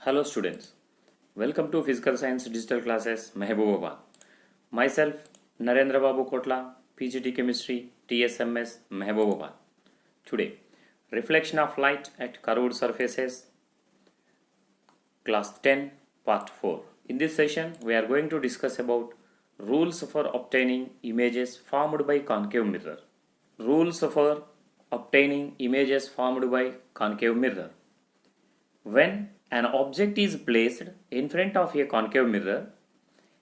Hello students, welcome to Physical Science Digital Classes Mehbooba. Myself Narendra Babu Kotla, PGT Chemistry, TSMS Mehbooba. Today, reflection of light at curved surfaces, class 10, part 4. In this session, we are going to discuss about rules for obtaining images formed by concave mirror. Rules for obtaining images formed by concave mirror. When an object is placed in front of a concave mirror,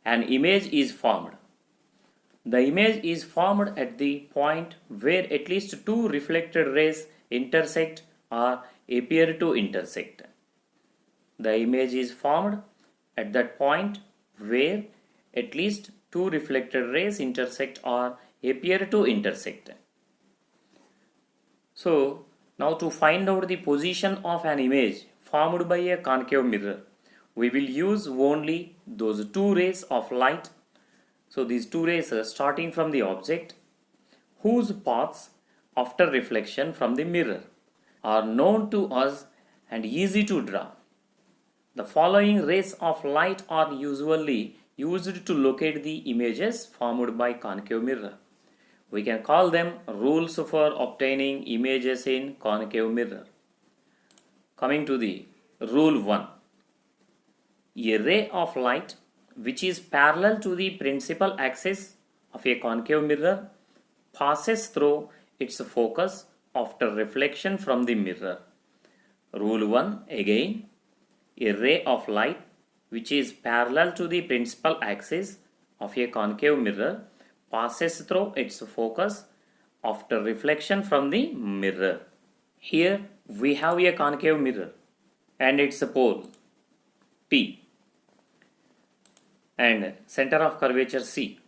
an image is formed. The image is formed at the point where at least two reflected rays intersect or appear to intersect. The image is formed at that point where at least two reflected rays intersect or appear to intersect. So, now to find out the position of an image formed by a concave mirror, we will use only those two rays of light. So these two rays are starting from the object whose paths after reflection from the mirror are known to us and easy to draw. The following rays of light are usually used to locate the images formed by concave mirror. We can call them rules for obtaining images in concave mirror. Coming to the rule 1. A ray of light which is parallel to the principal axis of a concave mirror passes through its focus after reflection from the mirror. Rule 1 again. A ray of light which is parallel to the principal axis of a concave mirror passes through its focus after reflection from the mirror. Here we have a concave mirror and its pole P and center of curvature C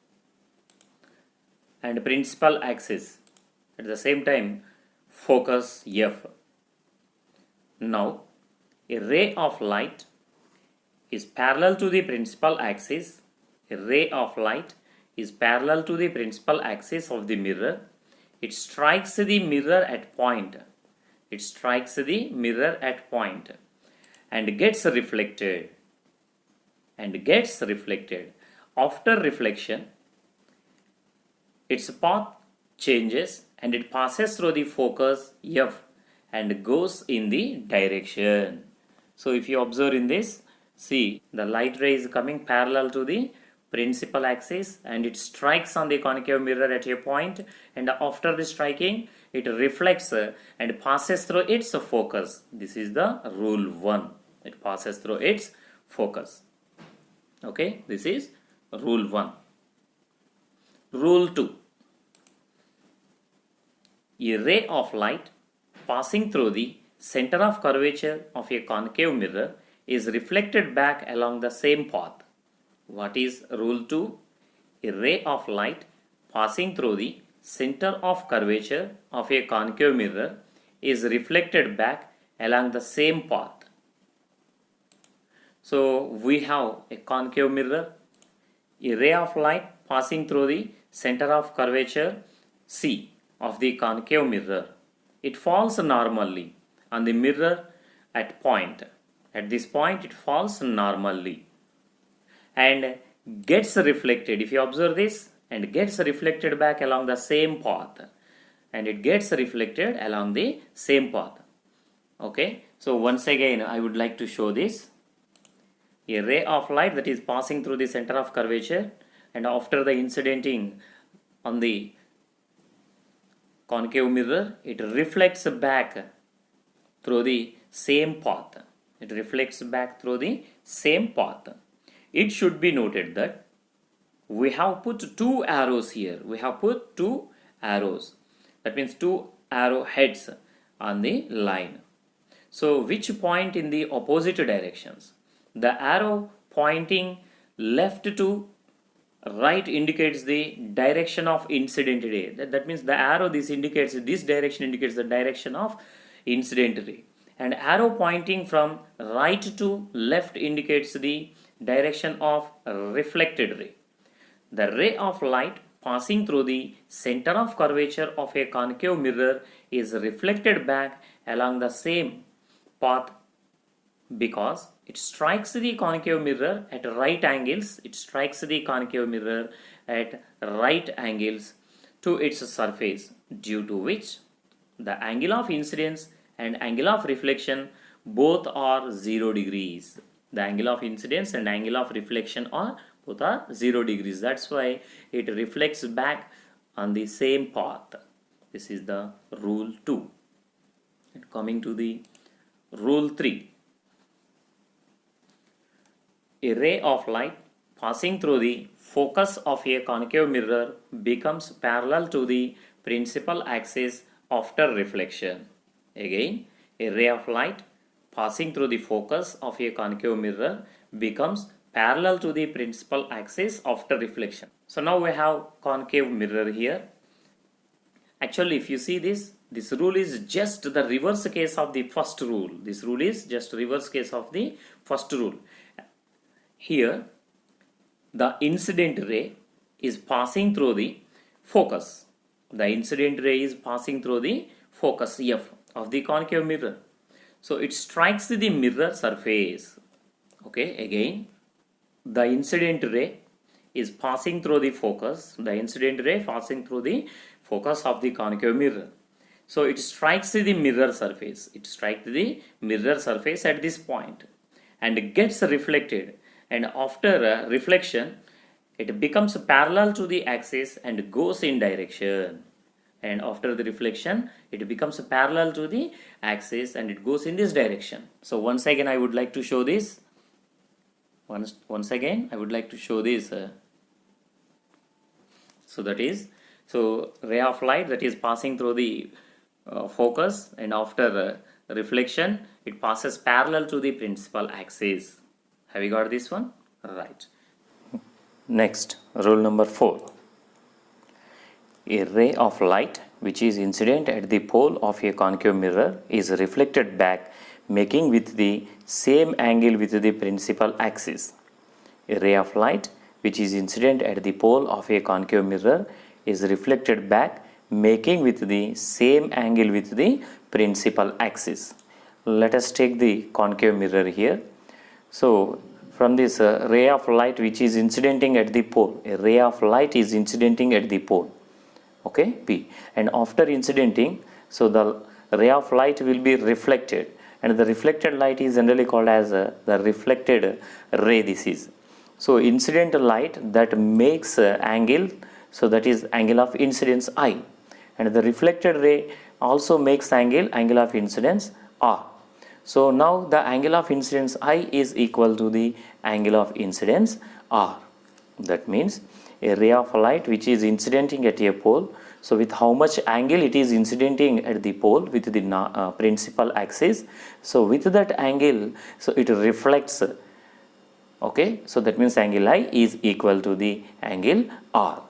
and principal axis, at the same time focus F. Now a ray of light is parallel to the principal axis. A ray of light is parallel to the principal axis of the mirror. It strikes the mirror at point. It strikes the mirror at point and gets reflected. After reflection, its path changes and it passes through the focus F and goes in the direction. So if you observe in this, see the light ray is coming parallel to the principal axis and it strikes on the concave mirror at a point, and after the striking it reflects and passes through its focus. This is the rule 1. It passes through its focus. Okay, this is rule 1. Rule 2. A ray of light passing through the center of curvature of a concave mirror is reflected back along the same path. What is rule 2? A ray of light passing through the center of curvature of a concave mirror is reflected back along the same path. So we have a concave mirror, a ray of light passing through the center of curvature C of the concave mirror. It falls normally on the mirror at point. At this point it falls normally and gets reflected. If you observe this, and gets reflected back along the same path, and it gets reflected along the same path. Okay, so once again I would like to show this. A ray of light that is passing through the center of curvature, and after the incidenting on the concave mirror, it reflects back through the same path. It reflects back through the same path. It should be noted that we have put two arrows here. We have put two arrows. That means two arrow heads on the line. So which point in the opposite directions? The arrow pointing left to right indicates the direction of incident ray. That means the arrow this direction indicates the direction of incident ray. And arrow pointing from right to left indicates the direction of reflected ray. The ray of light passing through the center of curvature of a concave mirror is reflected back along the same path because it strikes the concave mirror at right angles. It strikes the concave mirror at right angles to its surface, due to which the angle of incidence and angle of reflection both are 0 degrees. The angle of incidence and angle of reflection are both are 0 degrees. That's why it reflects back on the same path. This is the rule 2. And coming to the rule 3. A ray of light passing through the focus of a concave mirror becomes parallel to the principal axis after reflection. Again, a ray of light passing through the focus of a concave mirror becomes parallel to the principal axis after reflection. So now we have concave mirror here. Actually, if you see this rule is just the reverse case of the first rule. This rule is just reverse case of the first rule. Here, the incident ray is passing through the focus. The incident ray is passing through the focus F of the concave mirror. So it strikes the mirror surface. Okay, again, the incident ray is passing through the focus. The incident ray passing through the focus of the concave mirror. So it strikes the mirror surface. It strikes the mirror surface at this point and gets reflected. And after reflection, it becomes parallel to the axis and goes in direction. And after the reflection, it becomes parallel to the axis and it goes in this direction. So once again, I would like to show this. Once again, I would like to show this. So ray of light that is passing through the focus, and after reflection, it passes parallel to the principal axis. Have you got this one? Right. Next, rule number 4. A ray of light which is incident at the pole of a concave mirror is reflected back, making with the same angle with the principal axis. A ray of light which is incident at the pole of a concave mirror is reflected back, making with the same angle with the principal axis. Let us take the concave mirror here. So from this ray of light which is incidenting at the pole, a ray of light is incidenting at the pole, okay, P, and after incidenting, so the ray of light will be reflected, and the reflected light is generally called as the reflected ray. This is so incident light that makes angle, so that is angle of incidence I, and the reflected ray also makes angle of incidence R. So now the angle of incidence I is equal to the angle of incidence R. That means a ray of light which is incidenting at a pole, so with how much angle it is incidenting at the pole with the principal axis, so with that angle, so it reflects, okay, so that means angle I is equal to the angle R.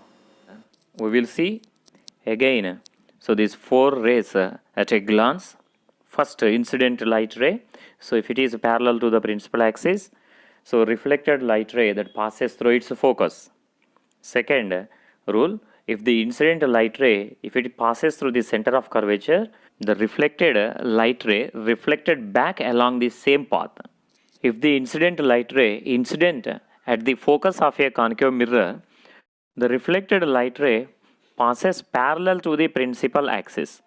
We will see again, so these 4 rays at a glance. First, incident light ray, so if it is parallel to the principal axis, so reflected light ray that passes through its focus. Second rule, if the incident light ray, if it passes through the center of curvature, the reflected light ray reflected back along the same path. If the incident light ray incident at the focus of a concave mirror, the reflected light ray passes parallel to the principal axis.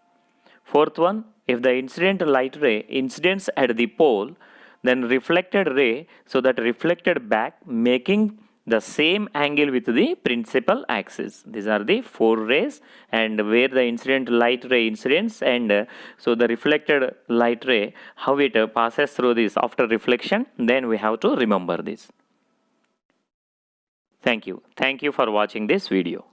Fourth one, if the incident light ray incidents at the pole, then reflected ray, so that reflected back, making the same angle with the principal axis. These are the 4 rays, and where the incident light ray incidents, and so the reflected light ray, how it passes through this after reflection, then we have to remember this. Thank you. Thank you for watching this video.